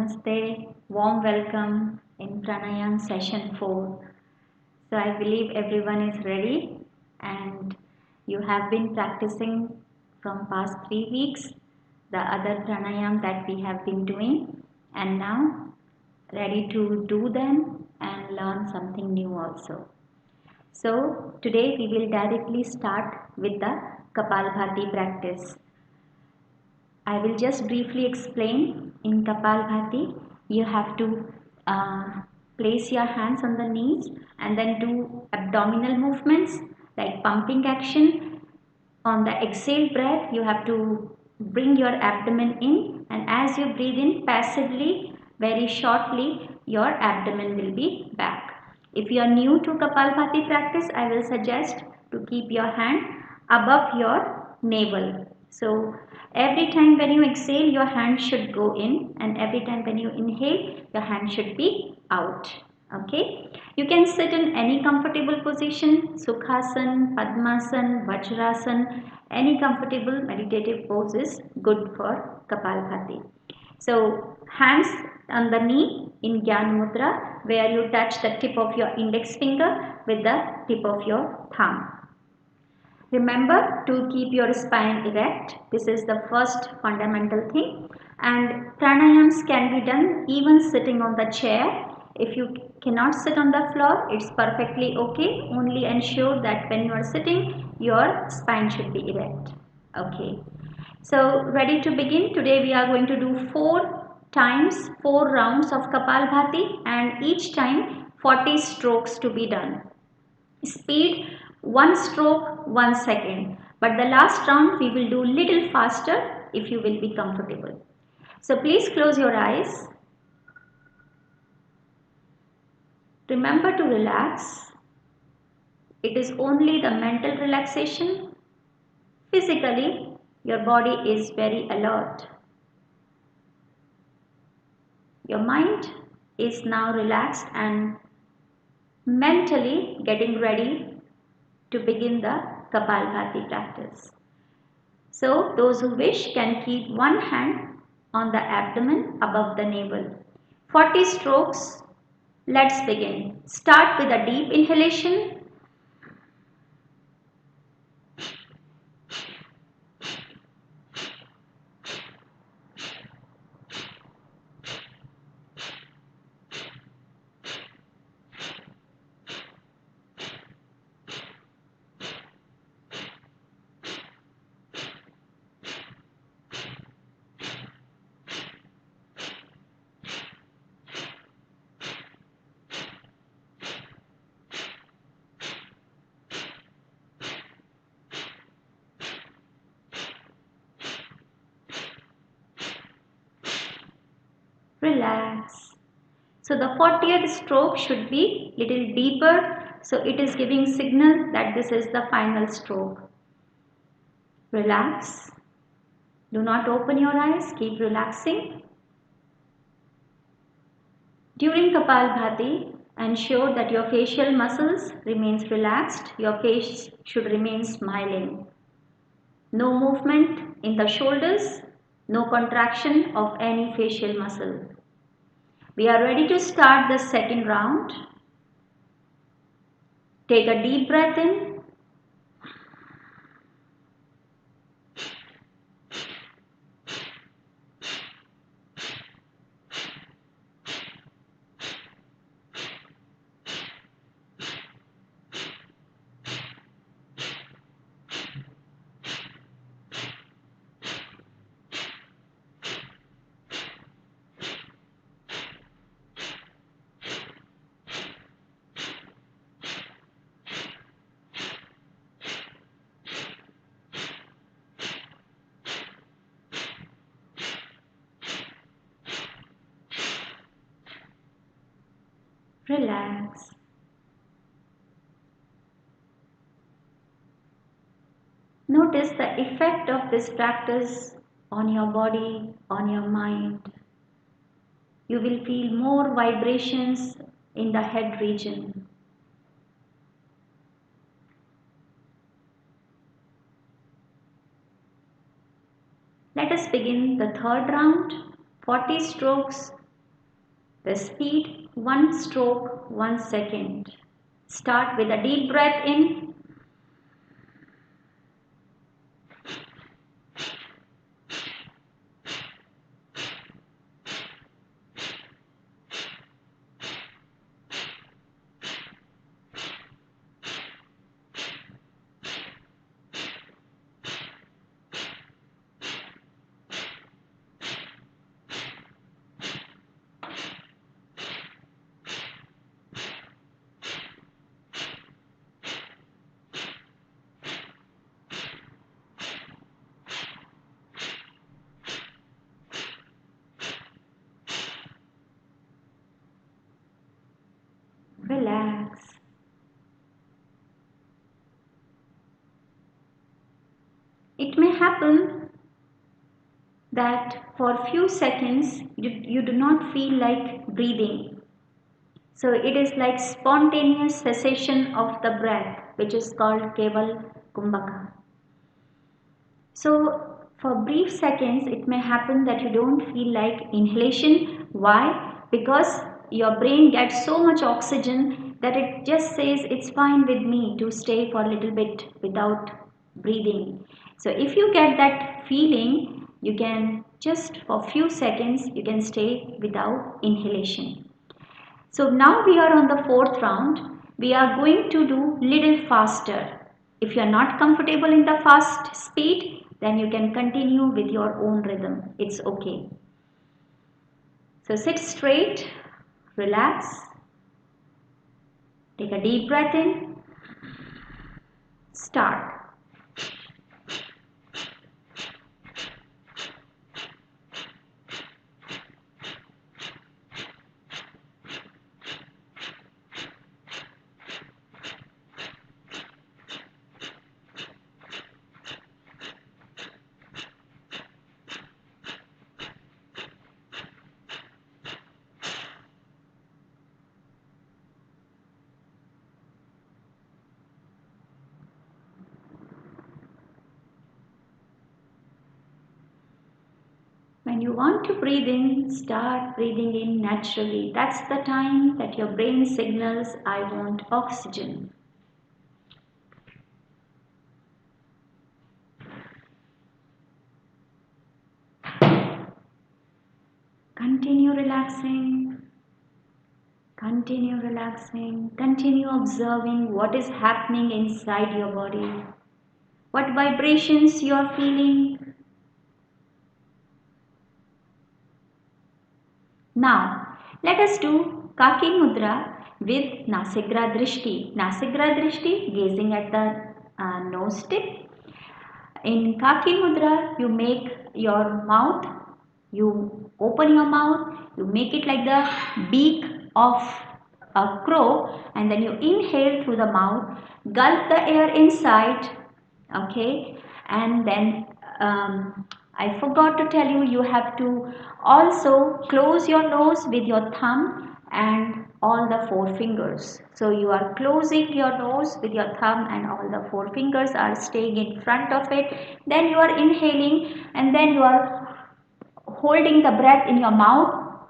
Namaste, warm welcome in Pranayama session 4. So I believe everyone is ready and you have been practicing from past 3 weeks the other pranayam that we have been doing and now ready to do them and learn something new also. So today we will directly start with the Kapalabhati practice. I will just briefly explain. In Kapalabhati, you have to place your hands on the knees and then do abdominal movements like pumping action. On the exhale breath, you have to bring your abdomen in, and as you breathe in passively, very shortly, your abdomen will be back. If you are new to Kapalabhati practice, I will suggest to keep your hand above your navel. So every time when you exhale, your hand should go in, and every time when you inhale, your hand should be out. Okay. You can sit in any comfortable position, Sukhasan, Padmasan, Vajrasan, any comfortable meditative pose is good for Kapalabhati. So hands on the knee in Gyan Mudra, where you touch the tip of your index finger with the tip of your thumb. Remember to keep your spine erect. This is the first fundamental thing. And pranayams can be done even sitting on the chair. If you cannot sit on the floor, it's perfectly okay. Only ensure that when you are sitting, your spine should be erect. Okay. So ready to begin? Today we are going to do 4 rounds of Kapalabhati and each time 40 strokes to be done. Speed 1 stroke 1 second, but the last round we will do little faster if you will be comfortable. So please close your eyes. Remember to relax. It is only the mental relaxation. Physically, your body is very alert. Your mind is now relaxed and mentally getting ready to begin the Kapalabhati practice. So those who wish can keep one hand on the abdomen above the navel. 40 strokes. Let's begin. Start with a deep inhalation. Relax. So the 40th stroke should be little deeper. So it is giving signal that this is the final stroke. Relax. Do not open your eyes. Keep relaxing. During Kapalabhati, ensure that your facial muscles remains relaxed. Your face should remain smiling. No movement in the shoulders. No contraction of any facial muscle. We are ready to start the second round. Take a deep breath in. Relax. Notice the effect of this practice on your body, on your mind. You will feel more vibrations in the head region. Let us begin the third round. 40 strokes The speed, 1 stroke, 1 second. Start with a deep breath in. Relax. It may happen that for a few seconds you do not feel like breathing. So it is like spontaneous cessation of the breath, which is called Keval Kumbhaka. So for brief seconds it may happen that you don't feel like inhalation. Why? Because your brain gets so much oxygen that it just says it's fine with me to stay for a little bit without breathing. So if you get that feeling, you can just for a few seconds you can stay without inhalation. So now we are on the 4th round. We are going to do little faster. If you are not comfortable in the fast speed, then you can continue with your own rhythm. It's okay. So sit straight, relax, take a deep breath in, start. When you want to breathe in, start breathing in naturally. That's the time that your brain signals, I want oxygen. Continue relaxing. Continue relaxing. Continue observing what is happening inside your body. What vibrations you are feeling. Now, let us do Kaki mudra with Nasigra Drishti. Nasigra Drishti, gazing at the nose tip. In Kaki mudra, you make your mouth, you open your mouth, you make it like the beak of a crow, and then you inhale through the mouth, gulp the air inside, okay, and then I forgot to tell you, you have to also close your nose with your thumb and all the 4 fingers. So you are closing your nose with your thumb and all the 4 fingers are staying in front of it. Then you are inhaling and then you are holding the breath in your mouth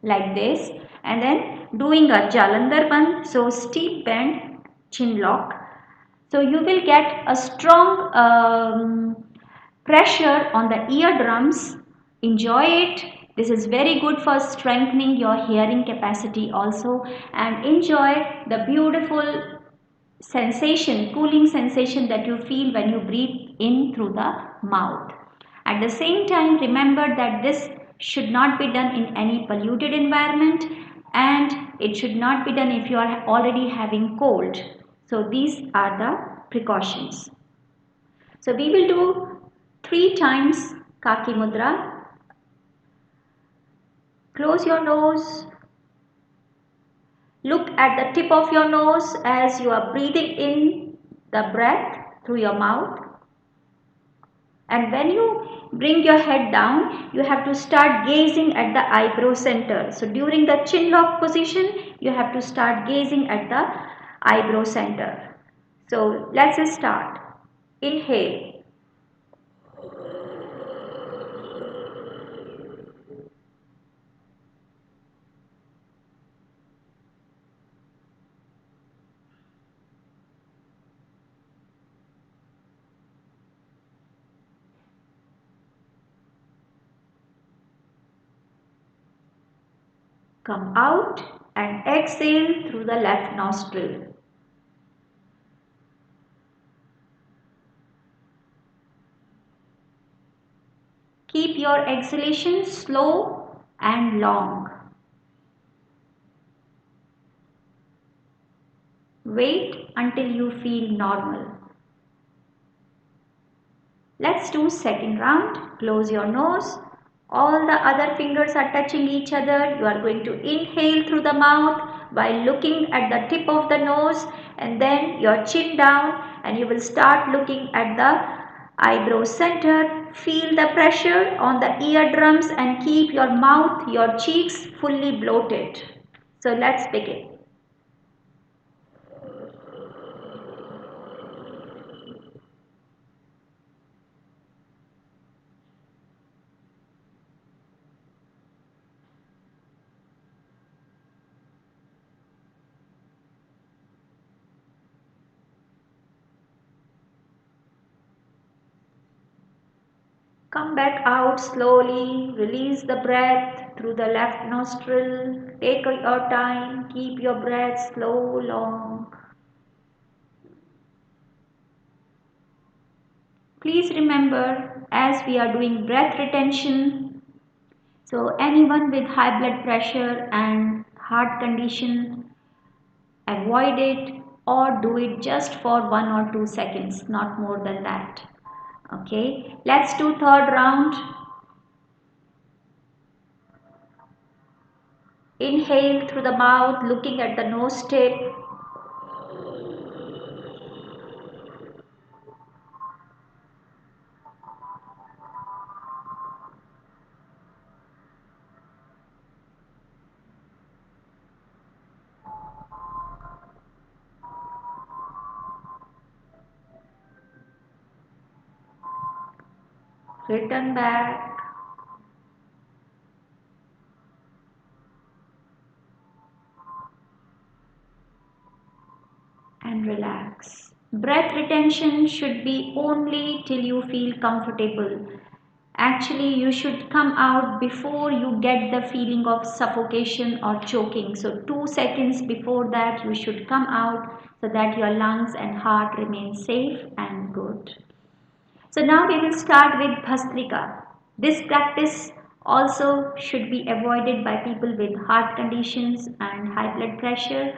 like this and then doing a Jalandhar Bandh, so steep bend, chin lock. So you will get a strong pressure on the eardrums. Enjoy it. This is very good for strengthening your hearing capacity also, and enjoy the beautiful sensation, cooling sensation that you feel when you breathe in through the mouth. At the same time, remember that this should not be done in any polluted environment and it should not be done if you are already having cold. So these are the precautions. So we will do 3 times Kaki mudra. Close your nose. Look at the tip of your nose as you are breathing in the breath through your mouth. And when you bring your head down, you have to start gazing at the eyebrow center. So during the chin lock position, you have to start gazing at the eyebrow center. So let's start. Inhale. Come out and exhale through the left nostril. Keep your exhalation slow and long. Wait until you feel normal. Let's do second round. Close your nose. All the other fingers are touching each other. You are going to inhale through the mouth by looking at the tip of the nose and then your chin down, and you will start looking at the eyebrow center. Feel the pressure on the eardrums and keep your mouth, your cheeks fully bloated. So let's begin. Come back out slowly, release the breath through the left nostril. Take your time, keep your breath slow, long. Please remember, as we are doing breath retention, so anyone with high blood pressure and heart condition, avoid it or do it just for 1 or 2 seconds, not more than that. Okay, let's do third round. Inhale through the mouth, looking at the nose tip. Return back. And relax. Breath retention should be only till you feel comfortable. Actually, you should come out before you get the feeling of suffocation or choking. So 2 seconds before that you should come out so that your lungs and heart remain safe and good. So now we will start with Bhastrika. This practice also should be avoided by people with heart conditions and high blood pressure,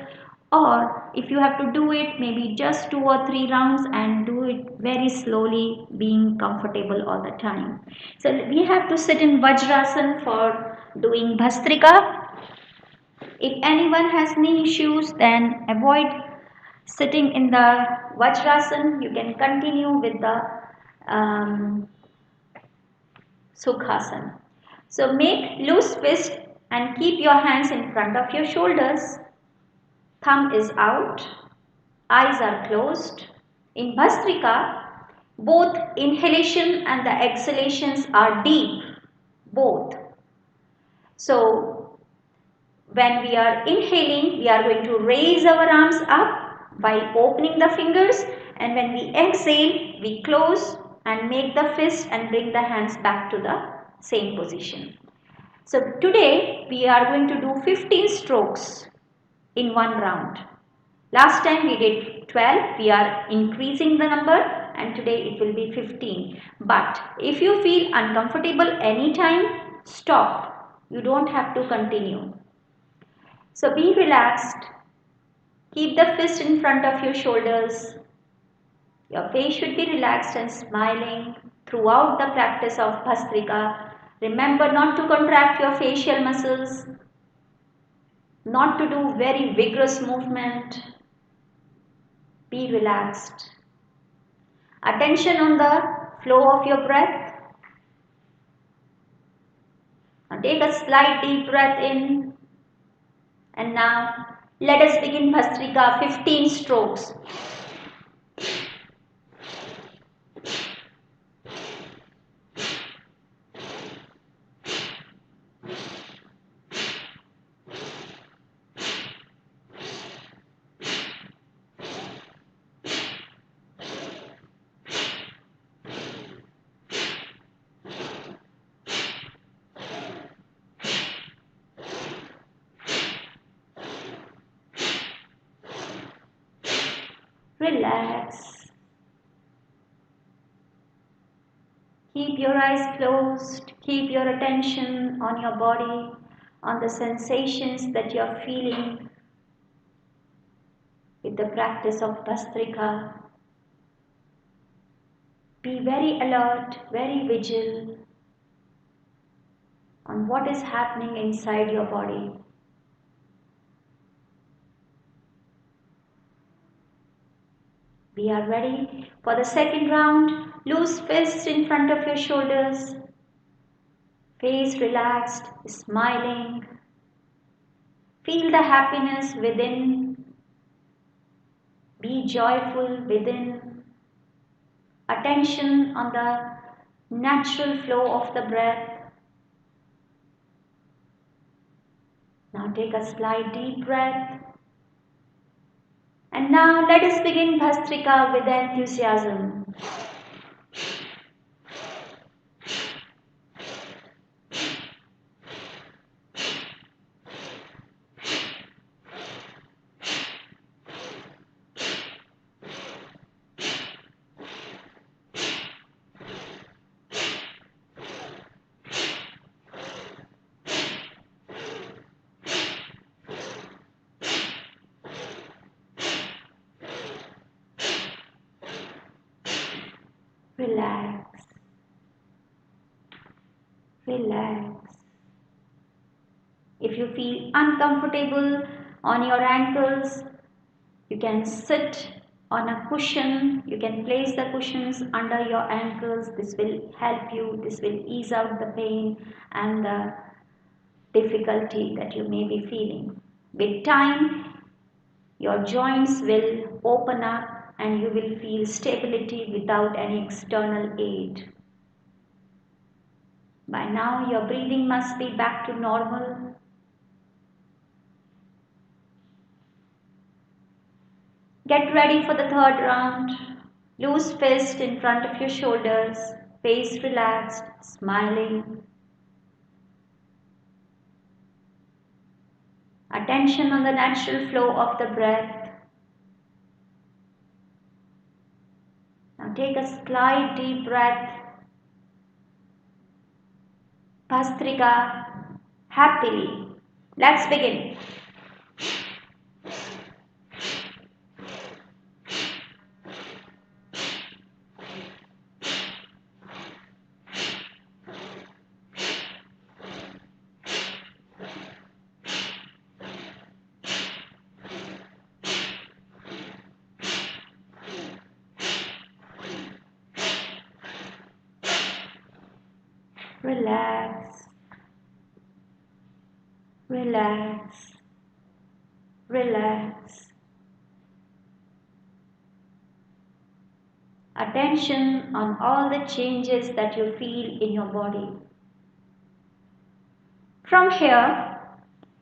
or if you have to do it, maybe just 2 or 3 rounds and do it very slowly, being comfortable all the time. So we have to sit in Vajrasana for doing Bhastrika. If anyone has knee issues, then avoid sitting in the Vajrasana. You can continue with the Sukhasana. So make loose fist and keep your hands in front of your shoulders. Thumb is out, eyes are closed. In Bhastrika, both inhalation and the exhalations are deep, both. So when we are inhaling, we are going to raise our arms up by opening the fingers, and when we exhale, we close and make the fist and bring the hands back to the same position. So today we are going to do 15 strokes in one round. Last time we did 12, we are increasing the number, and today it will be 15. But if you feel uncomfortable anytime, stop. You don't have to continue. So be relaxed. Keep the fist in front of your shoulders. Your face should be relaxed and smiling throughout the practice of Bhastrika. Remember not to contract your facial muscles, not to do very vigorous movement. Be relaxed. Attention on the flow of your breath. Now take a slight deep breath in. And now let us begin Bhastrika, 15 strokes. Relax. Keep your eyes closed. Keep your attention on your body, on the sensations that you are feeling with the practice of Bhastrika. Be very alert, very vigilant on what is happening inside your body. We are ready for the second round. Loose fists in front of your shoulders. Face relaxed, smiling. Feel the happiness within. Be joyful within. Attention on the natural flow of the breath. Now take a slight deep breath. And now let us begin Bhastrika with enthusiasm. Relax. Relax. If you feel uncomfortable on your ankles, you can sit on a cushion. You can place the cushions under your ankles. This will help you. This will ease out the pain and the difficulty that you may be feeling. With time, your joints will open up and you will feel stability without any external aid. By now, your breathing must be back to normal. Get ready for the third round. Loose fist in front of your shoulders, face relaxed, smiling. Attention on the natural flow of the breath. Now take a slight deep breath. Bhastrika, happily. Let's begin. Relax, relax, relax. Attention on all the changes that you feel in your body. From here,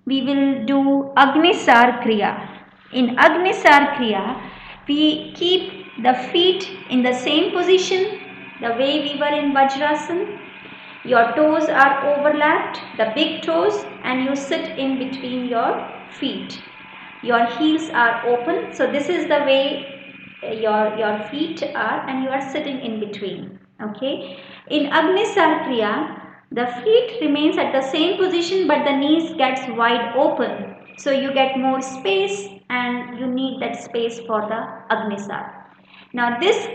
we will do Agnisara Kriya. In Agnisara Kriya, we keep the feet in the same position, the way we were in Vajrasana. Your toes are overlapped, the big toes, and you sit in between your feet. Your heels are open, so this is the way your feet are, and you are sitting in between. Okay. In Agnisara Kriya, the feet remains at the same position, but the knees gets wide open. So you get more space, and you need that space for the Agnisara. Now this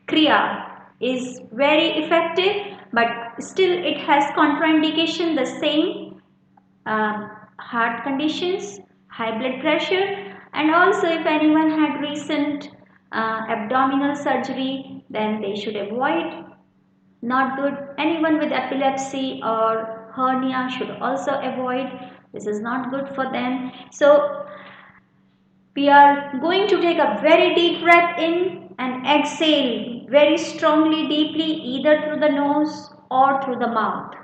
Kriya is very effective, but still it has contraindication, the same heart conditions, high blood pressure, and also if anyone had recent abdominal surgery, then they should avoid. Not good. Anyone with epilepsy or hernia should also avoid. This is not good for them. So we are going to take a very deep breath in and exhale very strongly, deeply, either through the nose or through the mouth.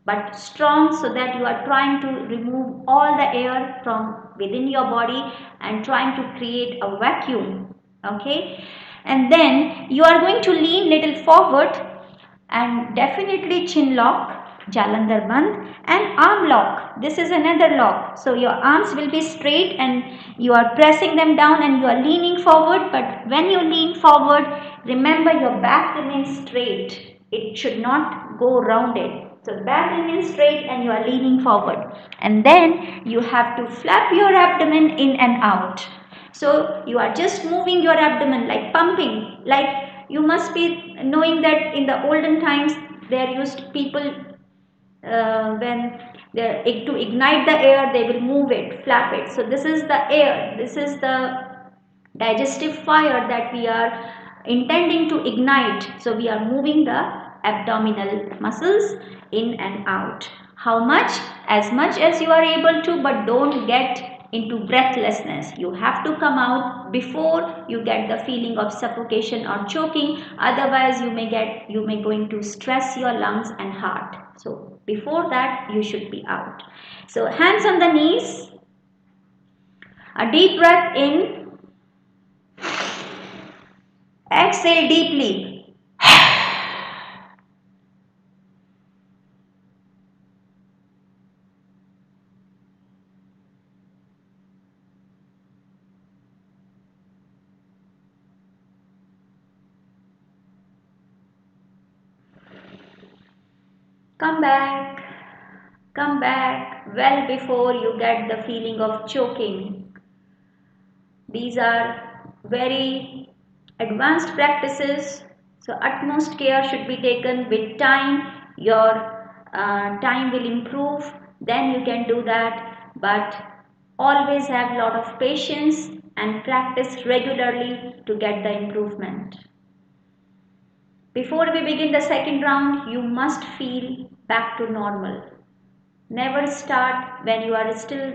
But strong, so that you are trying to remove all the air from within your body and trying to create a vacuum. Okay. And then you are going to lean little forward and definitely chin lock. Jalandhar Bandh, and arm lock. This is another lock. So your arms will be straight and you are pressing them down and you are leaning forward. But when you lean forward, remember your back remains straight. It should not go rounded. So the back remains straight and you are leaning forward. And then you have to flap your abdomen in and out. So you are just moving your abdomen like pumping. Like you must be knowing that in the olden times there used people when they to ignite the air they will move it, flap it. So this is the air, this is the digestive fire that we are intending to ignite. So we are moving the abdominal muscles in and out. How much? As much as you are able to, but don't get into breathlessness. You have to come out before you get the feeling of suffocation or choking. Otherwise you may going to stress your lungs and heart. So before that you should be out. So hands on the knees, a deep breath in. Exhale deeply. Come back. Come back well before you get the feeling of choking. These are very advanced practices. So utmost care should be taken. With time, your time will improve. Then you can do that. But always have a lot of patience and practice regularly to get the improvement. Before we begin the second round, you must feel back to normal. Never start when you are still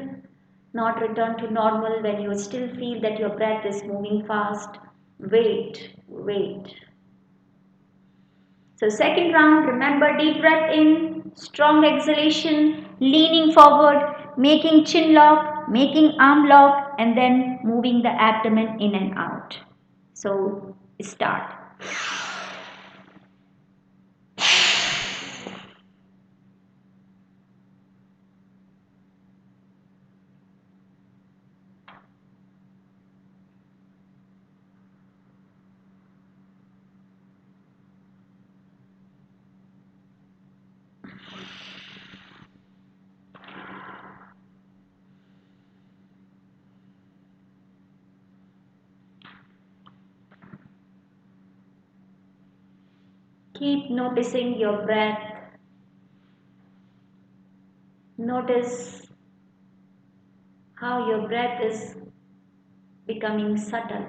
not returned to normal, when you still feel that your breath is moving fast. Wait. So second round, remember deep breath in, strong exhalation, leaning forward, making chin lock, making arm lock, and then moving the abdomen in and out. So start. Keep noticing your breath. Notice how your breath is becoming subtle.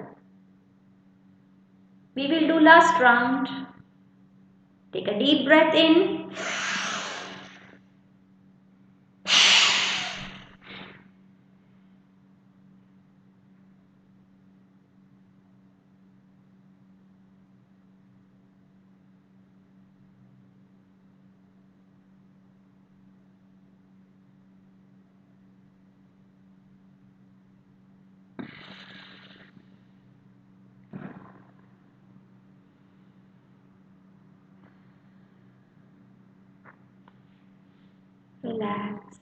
We will do last round. Take a deep breath in. Relax.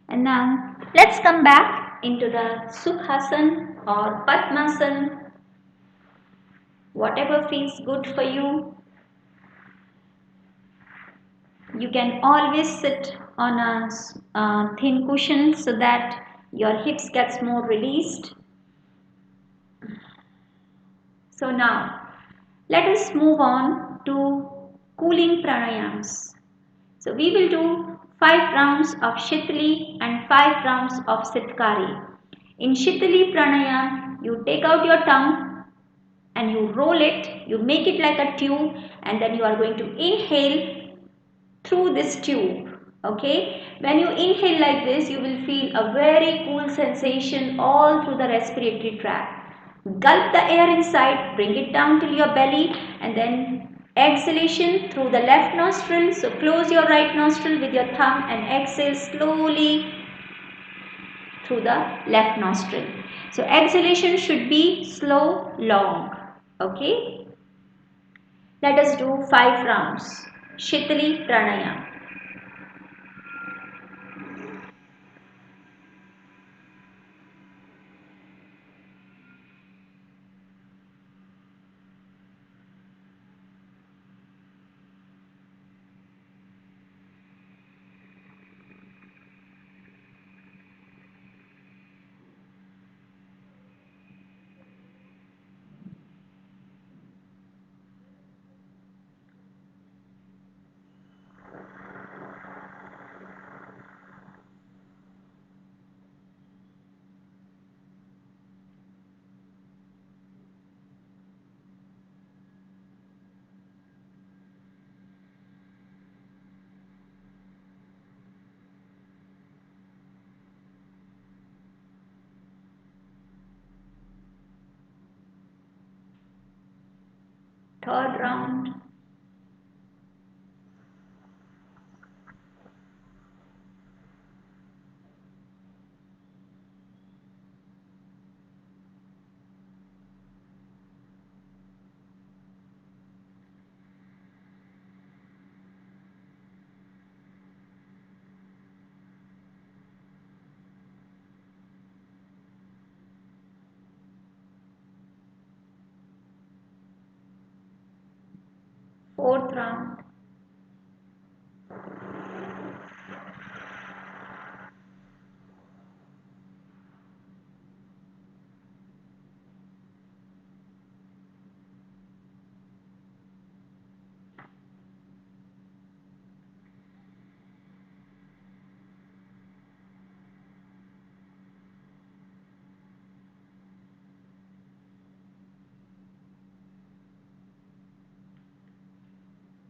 And now let's come back into the Sukhasan or Padmasan, whatever feels good for you. You can always sit on a thin cushion so that your hips gets more released. So now let us move on to cooling pranayams. So we will do 5 rounds of Shitali and 5 rounds of Seetkari. In Shitali pranayam, you take out your tongue and you roll it, you make it like a tube, and then you are going to inhale through this tube. Okay, when you inhale like this, you will feel a very cool sensation all through the respiratory tract. Gulp the air inside, bring it down till your belly, and then exhalation through the left nostril. So close your right nostril with your thumb and exhale slowly through the left nostril. So exhalation should be slow, long. Okay. Let us do 5 rounds. Shitali Pranayama. Third round. Fourth round.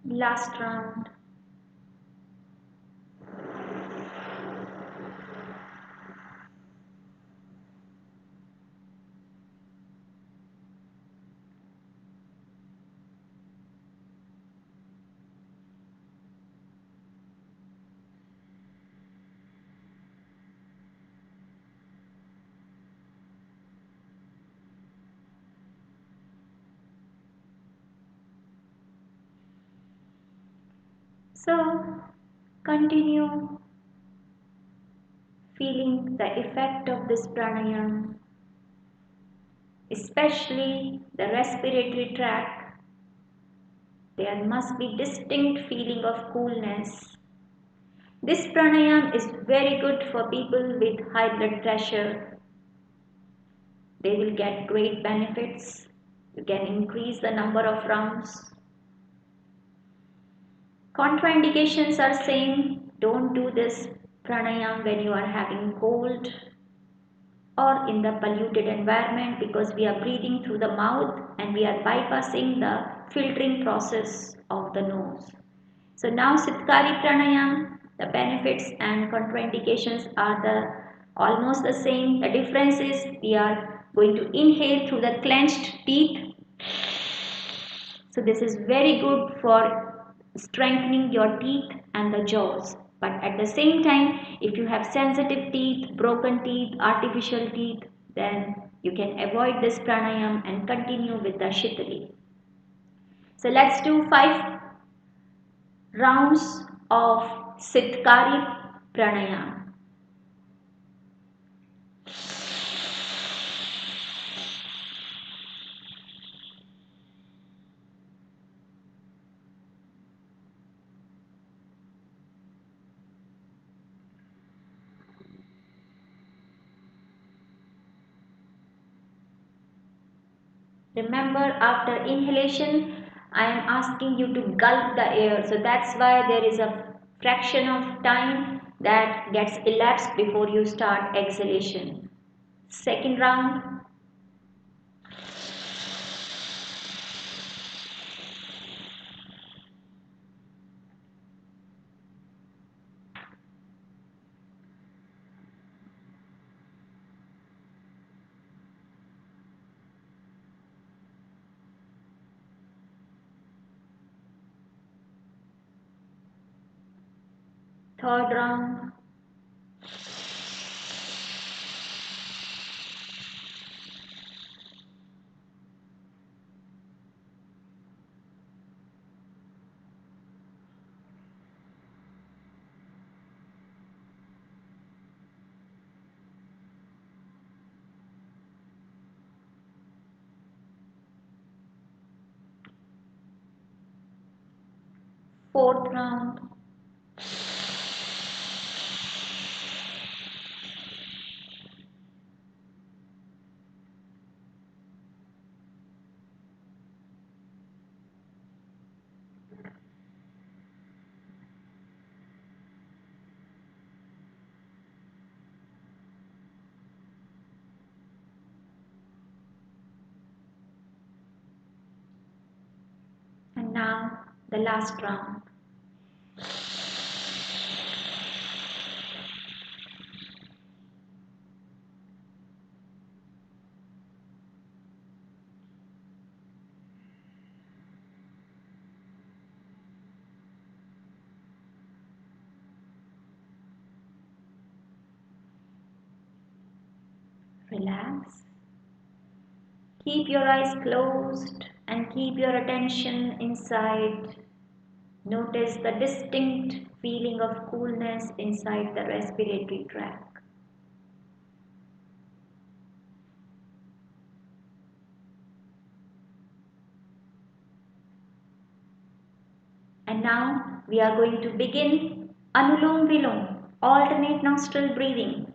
Last round. So, continue feeling the effect of this pranayama, especially the respiratory tract. There must be distinct feeling of coolness. This pranayama is very good for people with high blood pressure. They will get great benefits. You can increase the number of rounds. Contraindications are same. Don't do this pranayama when you are having cold or in the polluted environment, because we are breathing through the mouth and we are bypassing the filtering process of the nose. So now Seetkari Pranayama, the benefits and contraindications are almost the same. The difference is we are going to inhale through the clenched teeth. So this is very good for strengthening your teeth and the jaws. But at the same time, if you have sensitive teeth, broken teeth, artificial teeth, then you can avoid this pranayama and continue with the Shitali. So let's do 5 rounds of Seetkari Pranayama. Remember, after inhalation, I am asking you to gulp the air. So that's why there is a fraction of time that gets elapsed before you start exhalation. Second round. Third round. Fourth round. And now the last round. Relax. Keep your eyes closed and keep your attention inside. Notice the distinct feeling of coolness inside the respiratory tract. And now we are going to begin Anuloma Viloma, alternate nostril breathing.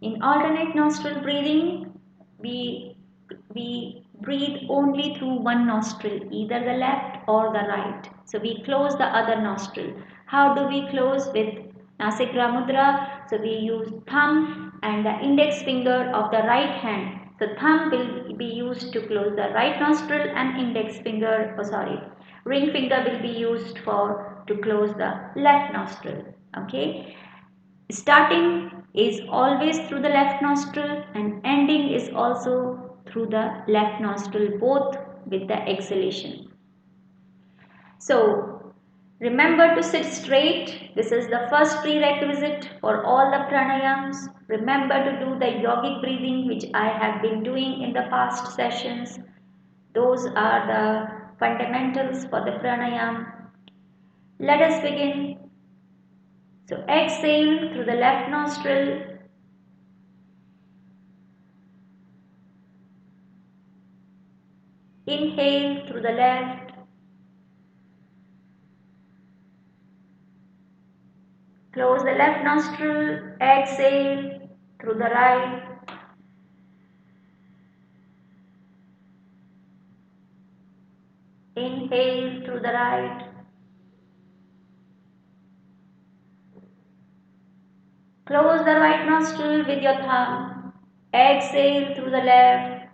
In alternate nostril breathing, we breathe only through one nostril, either the left or the right. So we close the other nostril. How do we close? With Nasikra mudra. So we use thumb and the index finger of the right hand. So thumb will be used to close the right nostril and ring finger will be used to close the left nostril. Okay. Starting is always through the left nostril and ending is also through the left nostril, both with the exhalation. So remember to sit straight. This is the first prerequisite for all the pranayams. Remember to do the yogic breathing, which I have been doing in the past sessions. Those are the fundamentals for the pranayam. Let us begin. So exhale through the left nostril. Inhale through the left. Close the left nostril. Exhale through the right. Inhale through the right. Close the right nostril with your thumb. Exhale through the left.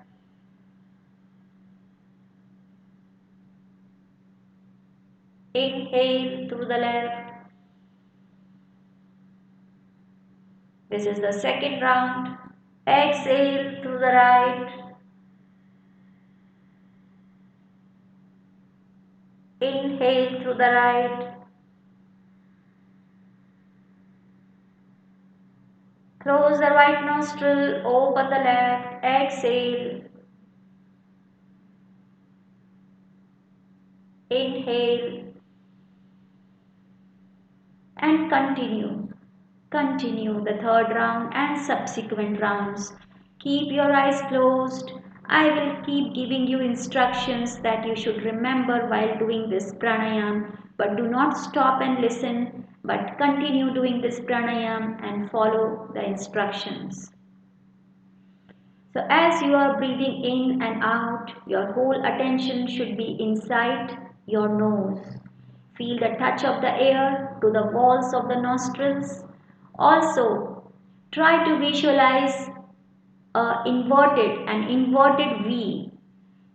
Inhale through the left. This is the second round. Exhale through the right. Inhale through the right. Close the right nostril, open the left. Exhale. Inhale. And continue the third round and subsequent rounds. Keep your eyes closed. I will keep giving you instructions that you should remember while doing this pranayam, but do not stop and listen, but continue doing this pranayam and follow the instructions. So as you are breathing in and out, your whole attention should be inside your nose. Feel the touch of the air to the walls of the nostrils. Also, try to visualize an inverted V.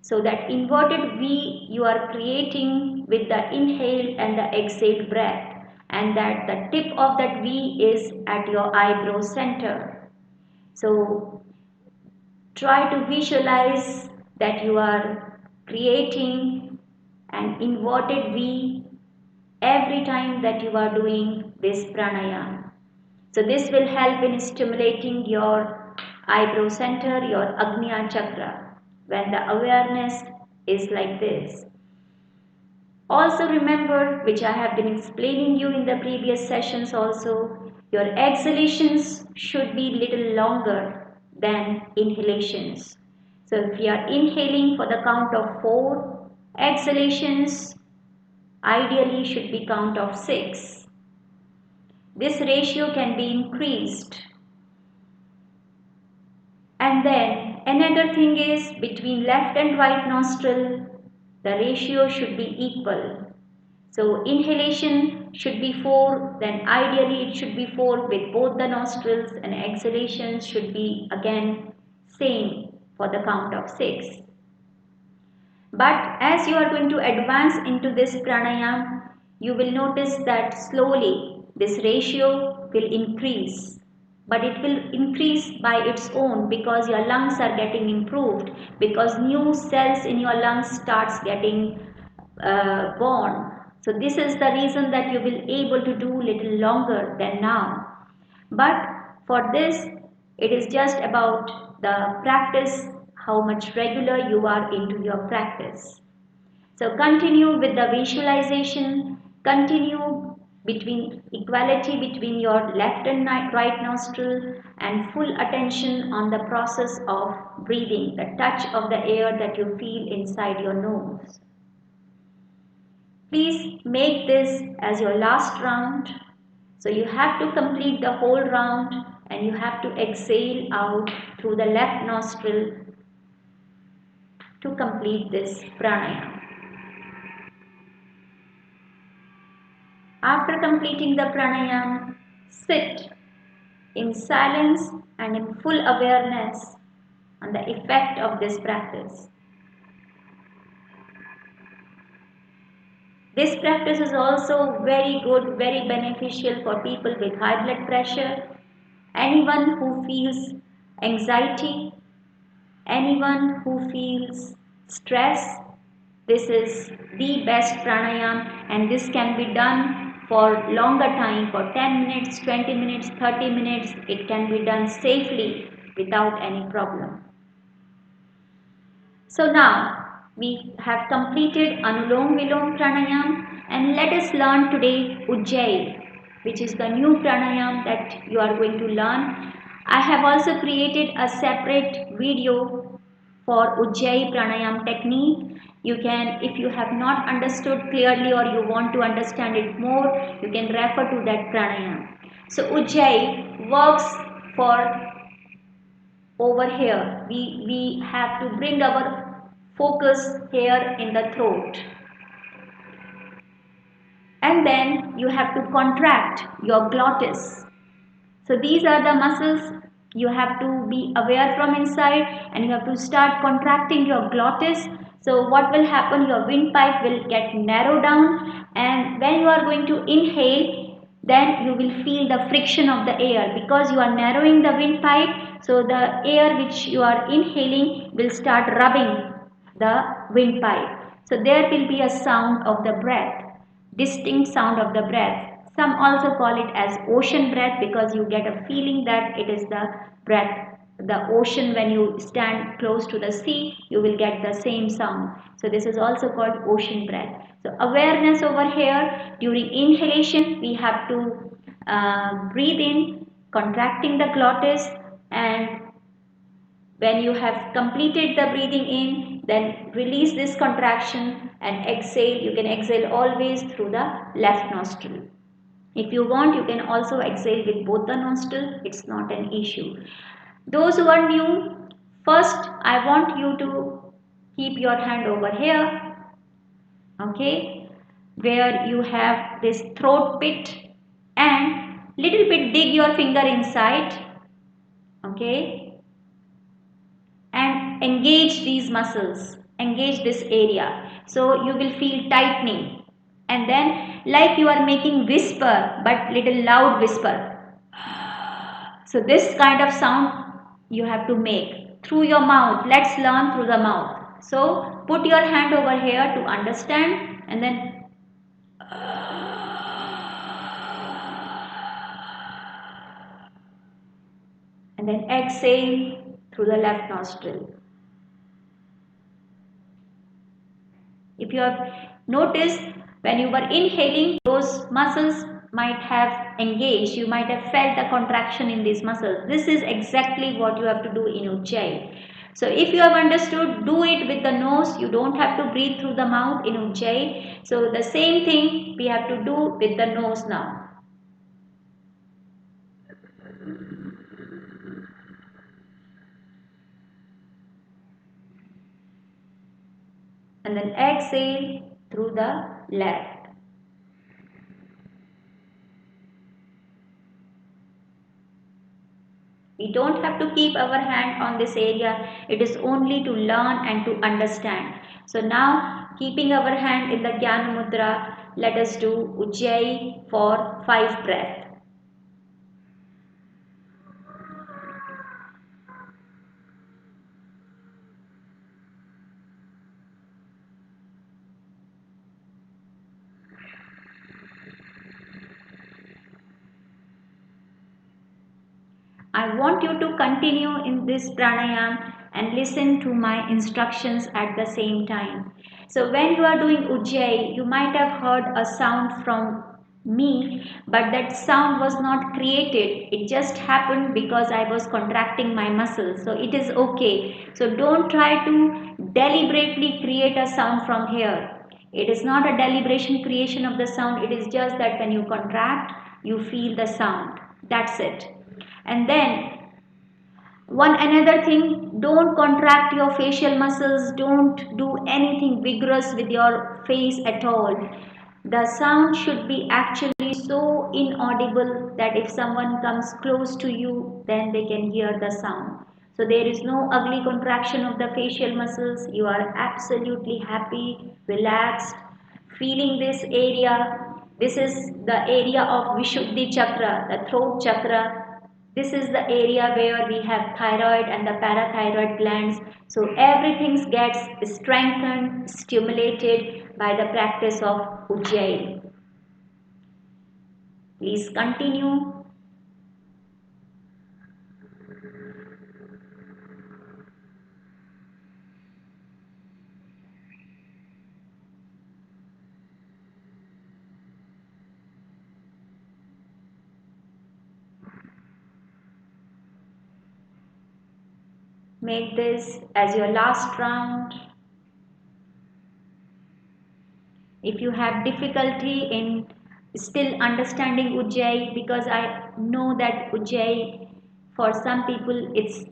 So that inverted V you are creating with the inhale and the exhale breath, and that the tip of that V is at your eyebrow center. So try to visualize that you are creating an inverted V every time that you are doing this pranayama. So this will help in stimulating your eyebrow center, your Agnya chakra, when the awareness is like this. Also remember, which I have been explaining you in the previous sessions also, your exhalations should be little longer than inhalations. So if you are inhaling for the count of 4, exhalations Ideally should be count of 6. This ratio can be increased. And then another thing is between left and right nostril, the ratio should be equal. So inhalation should be 4, then ideally it should be 4 with both the nostrils, and exhalation should be again same for the count of 6. But as you are going to advance into this pranayama, you will notice that slowly this ratio will increase. But it will increase by its own because your lungs are getting improved, because new cells in your lungs starts getting born. So this is the reason that you will able to do little longer than now. But for this, it is just about the practice, how much regular you are into your practice. So continue with the visualization, continue between equality between your left and right nostril, and full attention on the process of breathing, the touch of the air that you feel inside your nose. Please make this as your last round. So you have to complete the whole round and you have to exhale out through the left nostril to complete this pranayama. After completing the pranayama, sit in silence and in full awareness on the effect of this practice. This practice is also very good, very beneficial for people with high blood pressure, anyone who feels anxiety, anyone who feels stress. This is the best pranayama, and this can be done for longer time, for 10 minutes, 20 minutes, 30 minutes. It can be done safely without any problem. So now we have completed Anuloma Viloma pranayama, and let us learn today Ujjayi, which is the new pranayama that you are going to learn. I have also created a separate video for Ujjayi pranayama technique. You can, if you have not understood clearly or you want to understand it more, you can refer to that pranayama. So Ujjayi works for over here. We have to bring our focus here in the throat, and then you have to contract your glottis. So these are the muscles you have to be aware from inside, and you have to start contracting your glottis. So what will happen, your windpipe will get narrow down, and when you are going to inhale, then you will feel the friction of the air because you are narrowing the windpipe. So the air which you are inhaling will start rubbing the windpipe. So there will be a sound of the breath, distinct sound of the breath. Some also call it as ocean breath because you get a feeling that it is the breath, the ocean. When you stand close to the sea, you will get the same sound. So this is also called ocean breath. So awareness over here. During inhalation, we have to breathe in, contracting the glottis, and when you have completed the breathing in, then release this contraction and exhale. You can exhale always through the left nostril. If you want, you can also exhale with both the nostrils. It's not an issue. Those who are new, first I want you to keep your hand over here, okay, where you have this throat pit, and little bit dig your finger inside, okay, and engage these muscles, engage this area. So you will feel tightening, and then like you are making whisper, but little loud whisper. So this kind of sound you have to make through your mouth. Let's learn through the mouth. So put your hand over here to understand, and then exhale through the left nostril. If you have noticed, when you were inhaling, those muscles might have engaged. You might have felt the contraction in these muscles. This is exactly what you have to do in Ujjayi. So if you have understood, do it with the nose. You don't have to breathe through the mouth in Ujjayi. So the same thing we have to do with the nose now. And then exhale through the left. We don't have to keep our hand on this area. It is only to learn and to understand. So now, keeping our hand in the Jnana Mudra, let us do Ujjayi for 5 breaths. I want you to continue in this pranayam and listen to my instructions at the same time. So when you are doing Ujjayi, you might have heard a sound from me, but that sound was not created. It just happened because I was contracting my muscles. So it is okay. So don't try to deliberately create a sound from here. It is not a deliberation creation of the sound. It is just that when you contract, you feel the sound. That's it. And then one another thing, don't contract your facial muscles, don't do anything vigorous with your face at all. The sound should be actually so inaudible that if someone comes close to you, then they can hear the sound. So there is no ugly contraction of the facial muscles. You are absolutely happy, relaxed, feeling this area. This is the area of Vishuddhi chakra, the throat chakra. This is the area where we have thyroid and the parathyroid glands. So everything gets strengthened, stimulated by the practice of Ujjayi. Please continue. Make this as your last round. If you have difficulty in still understanding Ujjayi, because I know that Ujjayi for some people it's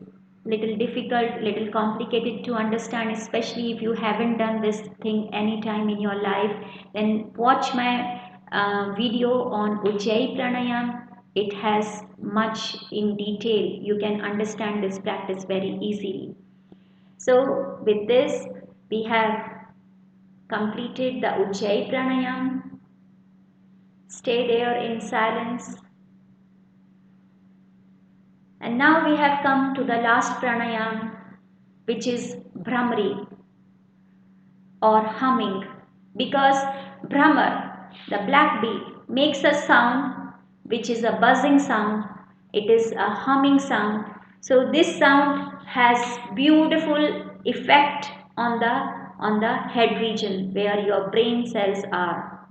little difficult, little complicated to understand, especially if you haven't done this thing any time in your life, then watch my video on Ujjayi Pranayam. It has much in detail. You can understand this practice very easily. So with this, we have completed the Ujjayi Pranayam. Stay there in silence. And now we have come to the last pranayam, which is Bhramari or humming, because Bhramar, the black bee, makes a sound which is a buzzing sound. It is a humming sound. So this sound has beautiful effect on the head region where your brain cells are.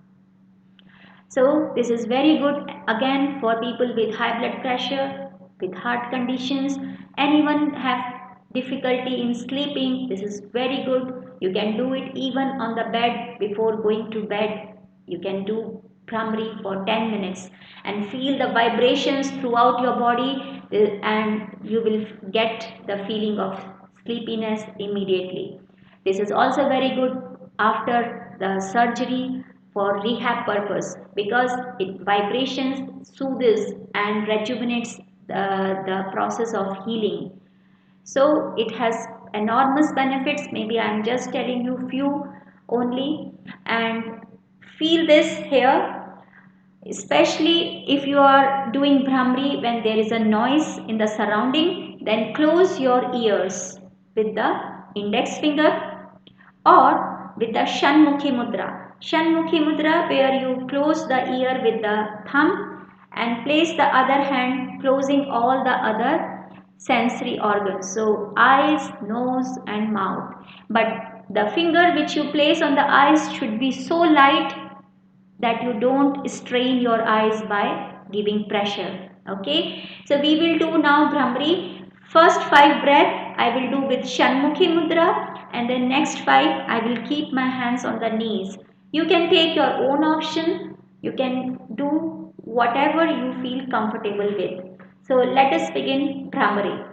So this is very good again for people with high blood pressure, with heart conditions, anyone have difficulty in sleeping. This is very good. You can do it even on the bed before going to bed. You can do Bhramari for 10 minutes and feel the vibrations throughout your body and you will get the feeling of sleepiness immediately. This is also very good after the surgery for rehab purpose because it vibrations soothes and rejuvenates the process of healing. So it has enormous benefits. Maybe I am just telling you few only, and feel this here. Especially if you are doing Bhramari when there is a noise in the surrounding, then close your ears with the index finger or with the Shanmukhi mudra. Shanmukhi mudra where you close the ear with the thumb and place the other hand closing all the other sensory organs. So eyes, nose and mouth. But the finger which you place on the eyes should be so light that you don't strain your eyes by giving pressure. Okay. So we will do now Bhramari. First 5 breaths. I will do with Shanmukhi mudra, and then next 5 I will keep my hands on the knees. You can take your own option. You can do whatever you feel comfortable with. So let us begin Bhramari.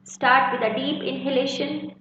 Start with a deep inhalation.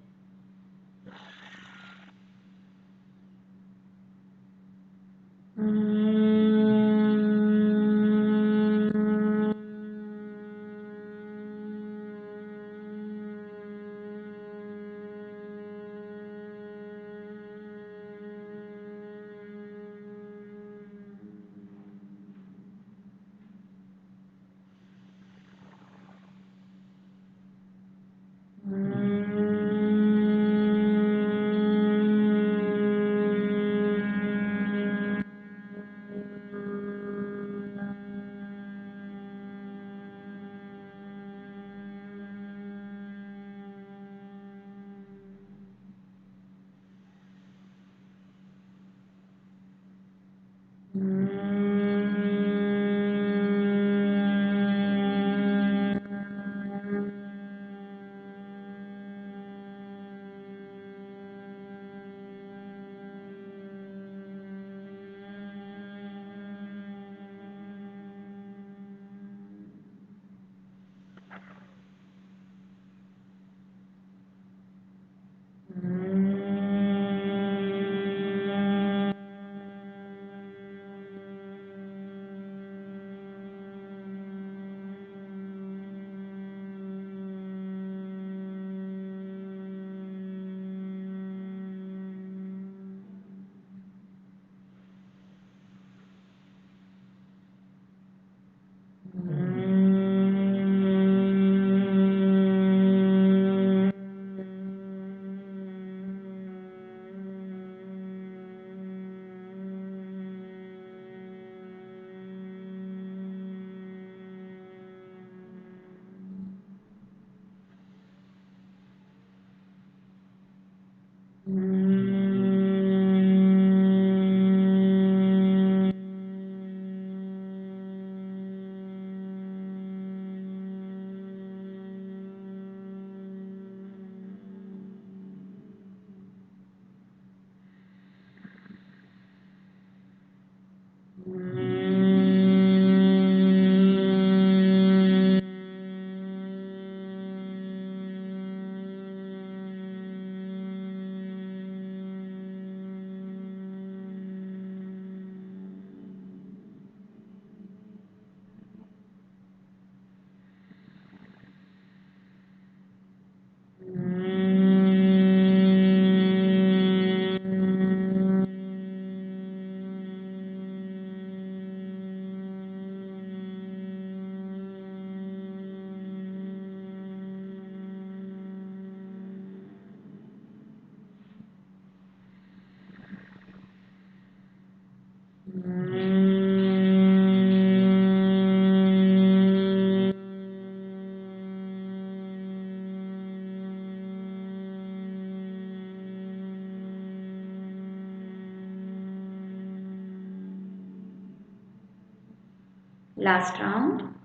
Last round.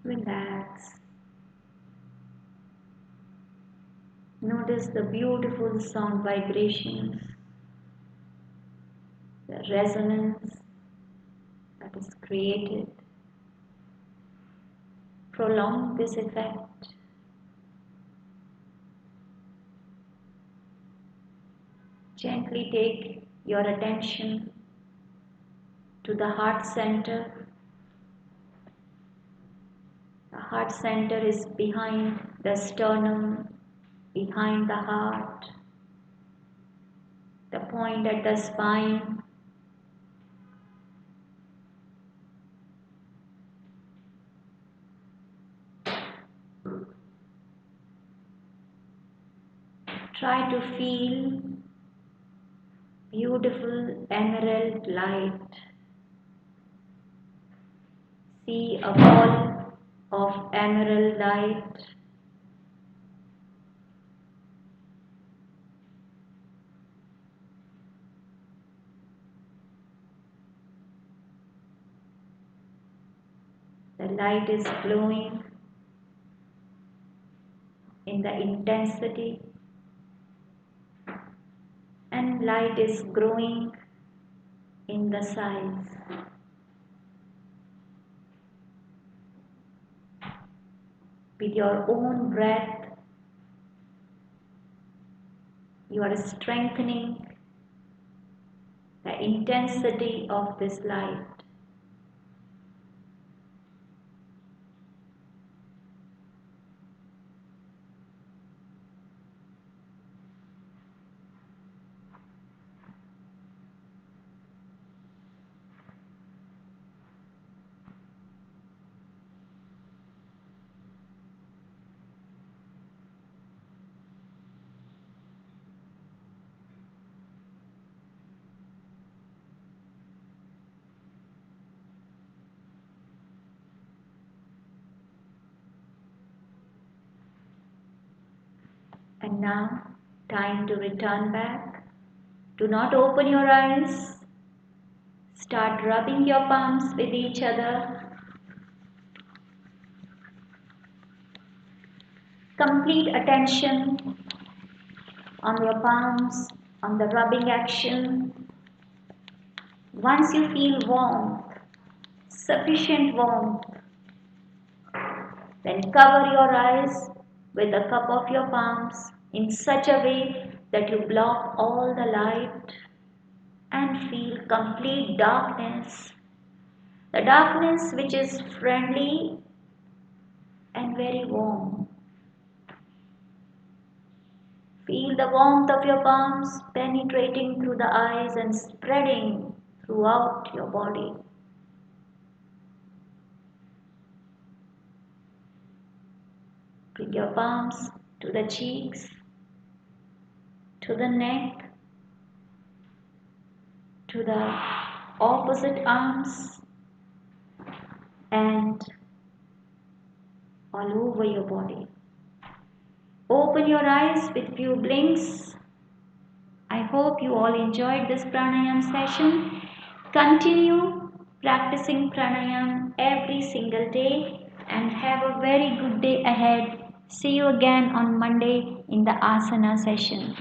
Relax. Notice the beautiful sound vibrations, the resonance that is created. Prolong this effect. Gently take your attention to the heart center. The heart center is behind the sternum, behind the heart, the point at the spine. Try to feel beautiful emerald light. See a ball of emerald light. The light is glowing in the intensity, and light is growing in the size. With your own breath, you are strengthening the intensity of this light. And now, time to return back. Do not open your eyes. Start rubbing your palms with each other. Complete attention on your palms, on the rubbing action. Once you feel warmth, sufficient warmth, then cover your eyes with a cup of your palms in such a way that you block all the light and feel complete darkness. The darkness which is friendly and very warm. Feel the warmth of your palms penetrating through the eyes and spreading throughout your body. Bring your palms to the cheeks, to the neck, to the opposite arms, and all over your body. Open your eyes with few blinks. I hope you all enjoyed this pranayam session. Continue practicing pranayam every single day and have a very good day ahead. See you again on Monday in the asana session.